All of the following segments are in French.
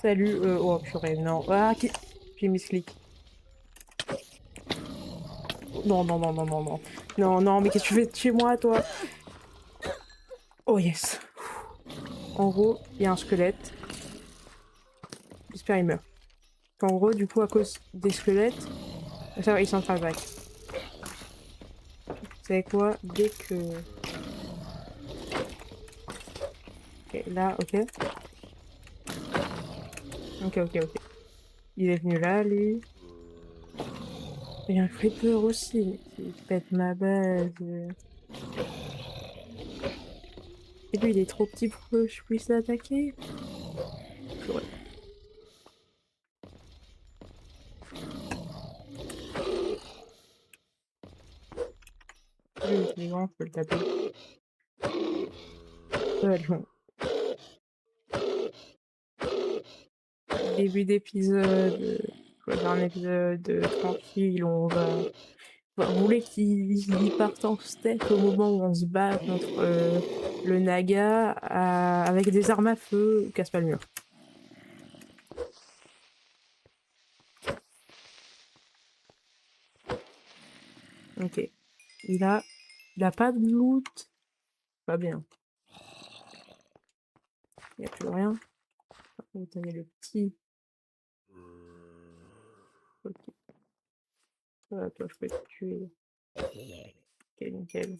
Salut, oh purée, non. Ah, j'ai mis ce clic. Non, non, non, non, non, non. Non, non, mais qu'est-ce que tu fais de chez moi, toi? Oh yes. En gros, il y a un squelette. J'espère il meurt. En gros, du coup, à cause des squelettes, ça va, il s'en back. Vous savez quoi? Dès que... Ok, là, ok. Ok, ok, ok. Il est venu là, lui. Il y a un creeper aussi. Il pète ma base. Et lui, il est trop petit pour que je puisse l'attaquer. Purée. Lui, il est grand, je peux le taper. Bon. Début d'épisode. Choisir un épisode tranquille, on va... Vous voulez qu'il parte en steak au moment où on se bat contre le Naga avec des armes à feu, casse pas le mur. Ok. Il a pas de loot. Pas bien. Il n'y a plus rien. Vous tenez le petit. Ok. Toi, je peux te tuer. Ok, nickel.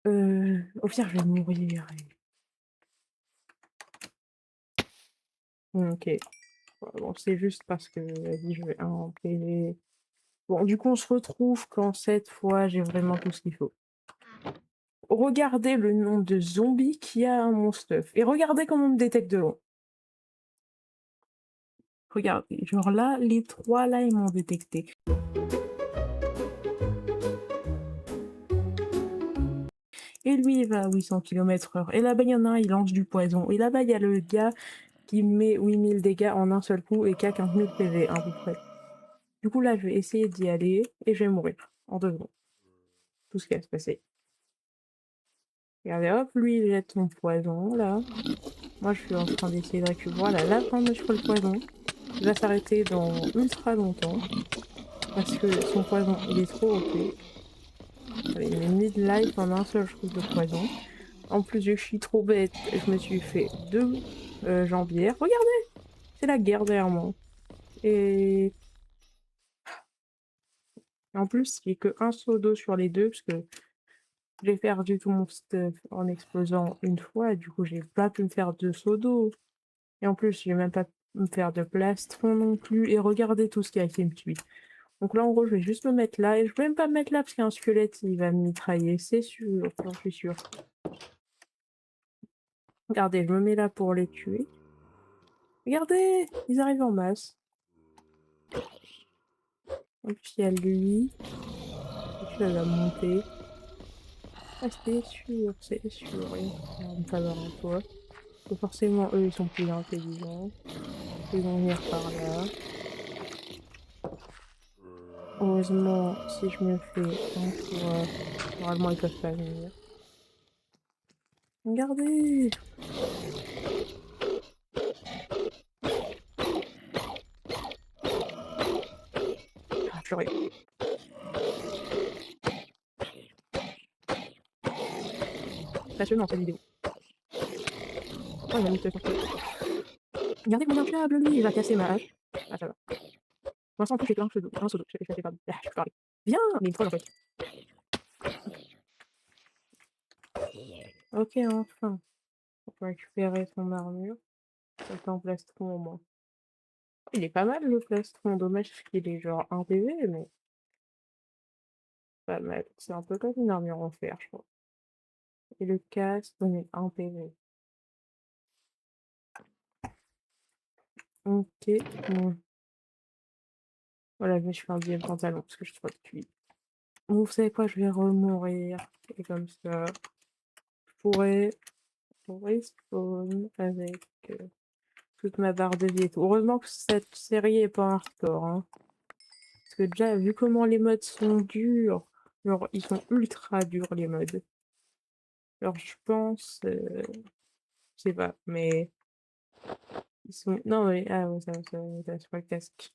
Au pire, je vais mourir. Ok. Bon, c'est juste parce que vas-y, je vais inventer. Bon, du coup, on se retrouve quand cette fois j'ai vraiment tout ce qu'il faut. Regardez le nombre de zombies qu'il y a à mon stuff. Et regardez comment on me détecte de loin. Regardez, genre là, les 3 là, ils m'ont détecté. Et lui, il va à 800 km/h. Et là-bas, il y en a un, il lance du poison. Et là-bas, il y a le gars qui met 8000 dégâts en un seul coup et qui a 15 000 PV à peu près. Du coup, là, je vais essayer d'y aller et je vais mourir en 2 secondes. Tout ce qui va se passer. Regardez, hop, lui, il jette son poison, là. Moi, je suis en train d'essayer de récupérer. Voilà, là, quand je ferai le poison, il va s'arrêter dans ultra longtemps. Parce que son poison, il est trop OP. Il met mid-life en un seul truc de poison. En plus, je suis trop bête, je me suis fait 2 jambières. Regardez! C'est la guerre derrière moi. Et en plus, j'ai que un seau d'eau sur les deux, parce que j'ai perdu tout mon stuff en explosant une fois, et du coup, j'ai pas pu me faire 2 seaux d'eau. Et en plus, je vais même pas me faire de plastron non plus. Et regardez tout ce qui a été me tuer. Donc là, en gros, je vais juste me mettre là. Et je vais même pas me mettre là parce qu'il y a un squelette, il va me mitrailler, c'est sûr. J'en suis sûre. Regardez, je me mets là pour les tuer. Regardez, ils arrivent en masse. En plus, il y a lui. Et elle va monter. Ah, c'est sûr, c'est sûr. Et on va me falloir un toit. Donc forcément, eux, ils sont plus intelligents. Ils vont venir par là. Heureusement, si je me fais un toit, normalement, ils peuvent pas venir. Regardez! Ah, purée. Passionnant cette vidéo. Oh, il a mis sur regardez mon inflammable, lui, il va casser ma hache. Ah, ça va. Pour l'instant, en plus, j'ai plein de un seau d'eau. Je fais pas. Ah, je peux parler. Viens! Mais il me troll en fait. Ok, enfin. On peut récupérer son armure. Ça fait en plastron au moins. Il est pas mal le plastron. Dommage qu'il est genre 1 PV, mais pas mal. C'est un peu comme une armure en fer, je crois. Et le casque, on est 1 PV. Ok. Bon. Voilà, mais je fais un deuxième pantalon parce que je suis trop cuit. Bon, vous savez quoi, je vais remourir. Et comme ça, je pourrais respawn avec toute ma barre de vie et tout. Heureusement que cette série est pas hardcore, hein. Parce que déjà, vu comment les modes sont durs, genre, ils sont ultra durs les modes. Alors, je pense, je sais pas, mais Ils sont... Non, mais... Ah ouais, ça m'intéresse pas le casque.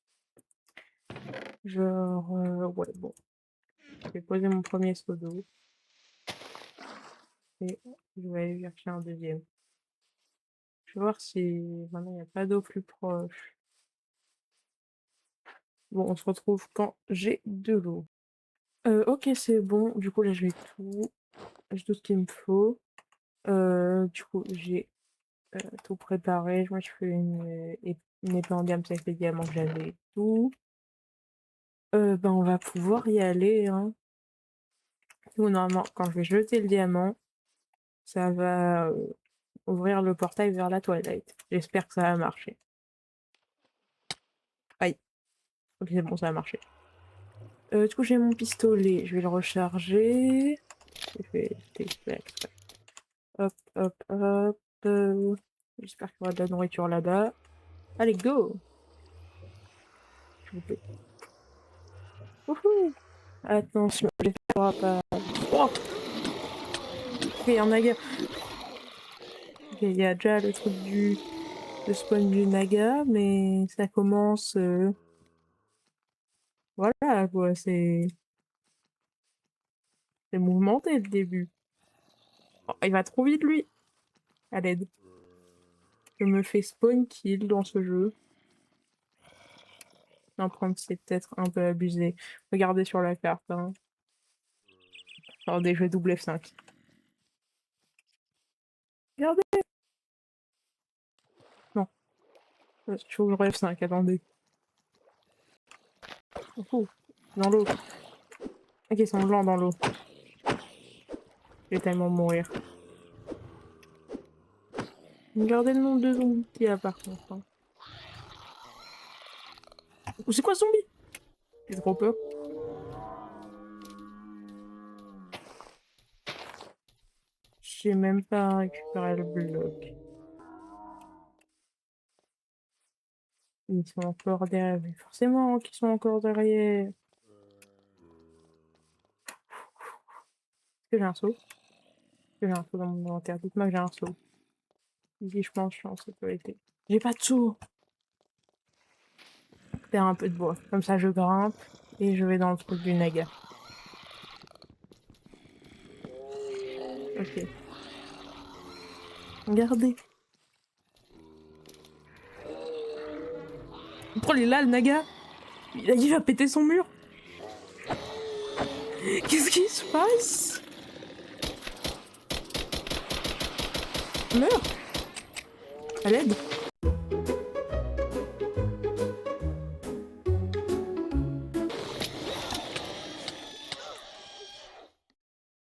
Genre... ouais, bon. Je vais poser mon premier seau d'eau. Et je vais aller chercher un deuxième. Je vais voir si... Maintenant, il n'y a pas d'eau plus proche. Bon, on se retrouve quand j'ai de l'eau. Ok, c'est bon. Du coup, là, j'ai tout. J'ai tout ce qu'il me faut. Du coup, j'ai tout préparé. Je me suis fait une épée en diamant avec les diamants que j'avais et tout. Ben, on va pouvoir y aller, hein. Ou normalement, quand je vais jeter le diamant, ça va ouvrir le portail vers la Twilight. J'espère que ça va marcher. Aïe. Ok, c'est bon, ça a marché. Du coup, j'ai mon pistolet. Je vais le recharger. J'ai fait exprès. Hop, hop, hop. J'espère qu'il y aura de la nourriture là-bas. Allez, go! S'il vous plaît. Wouhou! Attention, j'espère pas... Oh! Ok, il y a un naga. Ok, il y a déjà le truc le spawn du naga, mais ça commence... Voilà, quoi, c'est mouvementé le début. Oh, il va trop vite, lui! À l'aide. Je me fais spawn kill dans ce jeu. Non, prendre, c'est peut-être un peu abusé. Regardez sur la carte, hein. Attendez, je vais double F5. Regardez! Non. Il faut que je relève 5, attendez. Oh, dans l'eau. Ok, ils sont blancs dans l'eau. Je vais tellement mourir. Regardez le nombre de zombies qu'il y a par contre. Hein. Oh, c'est quoi ce zombie? J'ai trop peur. J'ai même pas récupéré le bloc. Ils sont encore derrière. Mais forcément qu'ils sont encore derrière. Est-ce que j'ai un seau? Est-ce que j'ai un seau dans mon inventaire? Dites-moi que j'ai un seau. Ici, je pense que je suis en sécurité. J'ai pas de seau! Faire un peu de bois. Comme ça, je grimpe et je vais dans le truc du naga. Ok. Regardez. Oh, il est là, le naga! Il va péter son mur! Qu'est-ce qui se passe? Meurs! À l'aide!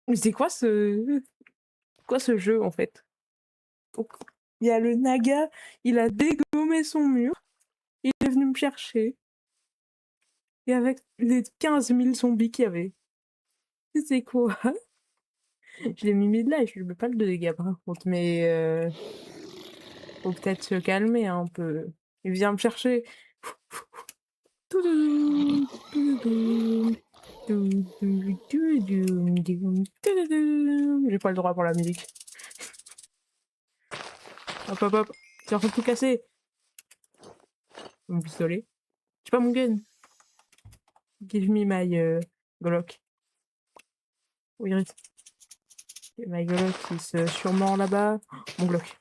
Mais c'est quoi ce jeu en fait? Donc, il y a le naga, il a dégommé son mur, il est venu me chercher. Et avec les 15 000 zombies qu'il y avait. C'est quoi? Je l'ai mis mid-life, je mets pas le dégâts par contre, mais faut peut-être se calmer un peu. Il vient me chercher. J'ai pas le droit pour la musique. Hop hop hop. T'es en train de tout casser. Mon pistolet. J'ai pas mon gun. Give me my Glock. Oui, my Glock is sûrement là-bas. Mon Glock.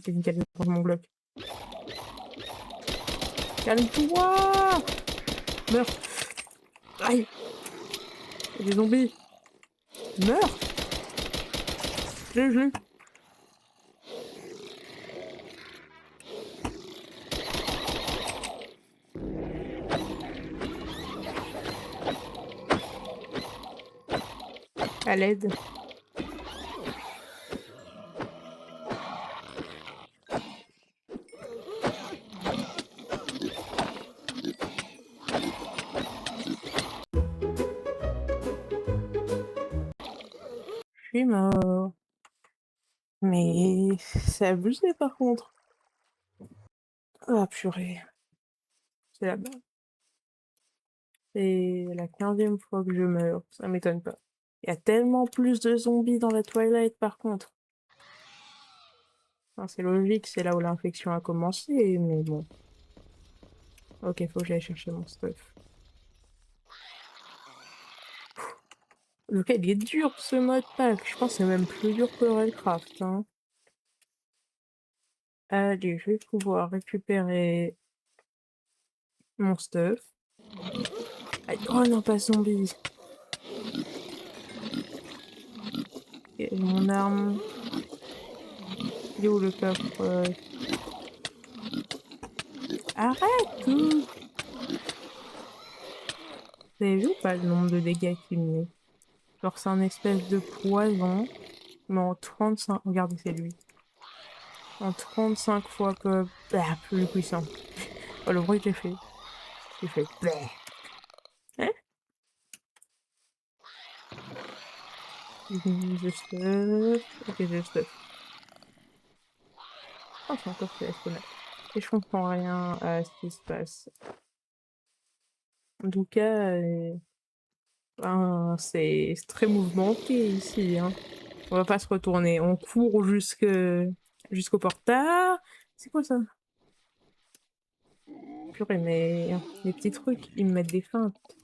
C'est nickel, mon Glock. Calme-toi! Meurs! Aïe! Il y a des zombies! Meurs! Je l'ai. À l'aide. Je suis mort. Mais c'est abusé par contre. Ah purée. C'est là-bas. C'est la 15e fois que je meurs. Ça m'étonne pas. Il y a tellement plus de zombies dans la Twilight par contre. Enfin, c'est logique, c'est là où l'infection a commencé, mais bon. Ok, faut que j'aille chercher mon stuff. Ok, il est dur ce mode pack. Je pense que c'est même plus dur que Railcraft. Hein. Allez, je vais pouvoir récupérer mon stuff. Aïe. Oh non, pas zombie. Et mon arme. Il est où le coffre? Arrête! Vous avez vu ou pas le nombre de dégâts qu'il me met? Genre, c'est un espèce de poison. Mais en 35... Regardez, c'est lui. En 35 fois que... Bah, plus puissant. Oh, le bruit que j'ai fait. J'ai fait... Bah. Hein? The stuff... Ok, j'ai le stuff. Oh, c'est encore fait la fenêtre. Et je comprends rien à ce qui se passe. En tout cas, ben, c'est très mouvementé ici. Hein. On va pas se retourner. On court jusqu'au portail. C'est quoi ça? Purée, mais les petits trucs, ils me mettent des feintes.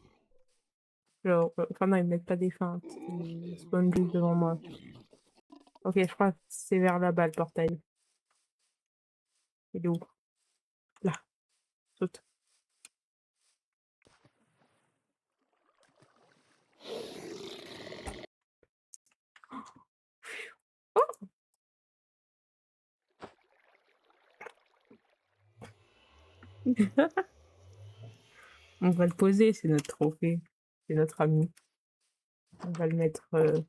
Genre, enfin non, ils me mettent pas des feintes. Ils spawnent juste devant moi. Ok, je crois que c'est vers là-bas le portail. Il est où? Là, saute. Oh! On va le poser, c'est notre trophée. C'est notre ami. On va le mettre... ouais.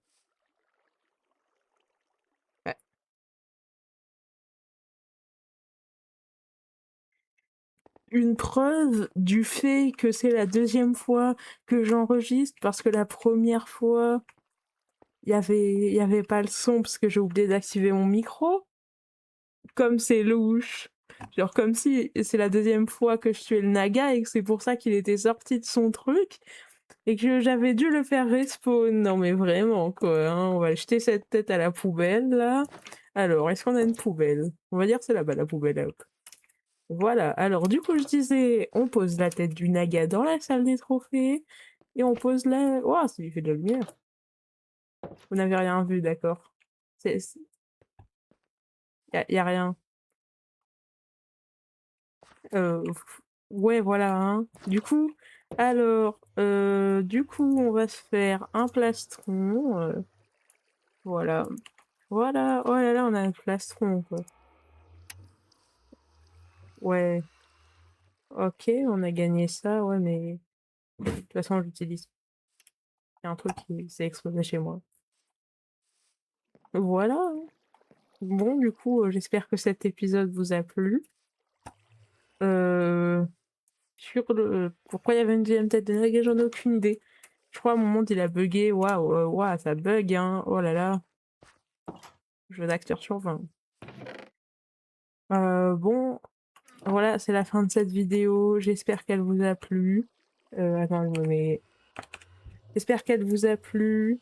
Une preuve du fait que c'est la deuxième fois que j'enregistre, parce que la première fois, y avait pas le son parce que j'ai oublié d'activer mon micro. Comme c'est louche. Genre comme si c'est la deuxième fois que je tuais le naga et que c'est pour ça qu'il était sorti de son truc et que j'avais dû le faire respawn. Non mais vraiment quoi, hein. On va jeter cette tête à la poubelle là. Alors, est-ce qu'on a une poubelle? On va dire que c'est là-bas la poubelle. Hop. Voilà, alors du coup je disais, on pose la tête du naga dans la salle des trophées et on pose la... Ouah, ça lui fait de la lumière. Vous n'avez rien vu, d'accord. Y a rien. Euh, ouais, voilà. Hein. Du coup, alors, on va se faire un plastron. Voilà. Voilà. Oh là là, on a un plastron, quoi. Ouais. Ok, on a gagné ça, ouais, mais de toute façon, j'utilise. Il y a un truc qui s'est explosé chez moi. Voilà. Hein. Bon, du coup, j'espère que cet épisode vous a plu. Sur le... Pourquoi il y avait une deuxième tête de Naga, j'en ai aucune idée. Je crois à mon monde il a bugué. Waouh, waouh, ça bug, hein. Oh là là. Jeu d'acteur sur 20. Bon, voilà, c'est la fin de cette vidéo. J'espère qu'elle vous a plu. Attends, mais... J'espère qu'elle vous a plu.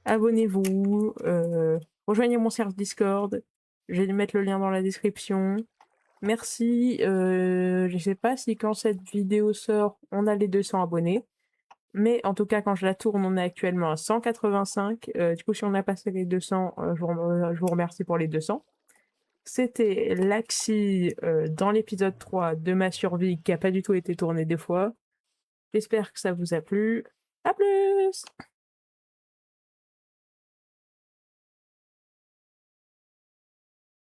Abonnez-vous. Rejoignez mon serveur Discord. Je vais mettre le lien dans la description. Merci. Je sais pas si quand cette vidéo sort, on a les 200 abonnés. Mais en tout cas, quand je la tourne, on est actuellement à 185. Du coup, si on a passé les 200, je vous remercie pour les 200. C'était Laxi dans l'épisode 3 de ma survie qui a pas du tout été tourné 2 fois. J'espère que ça vous a plu. À plus!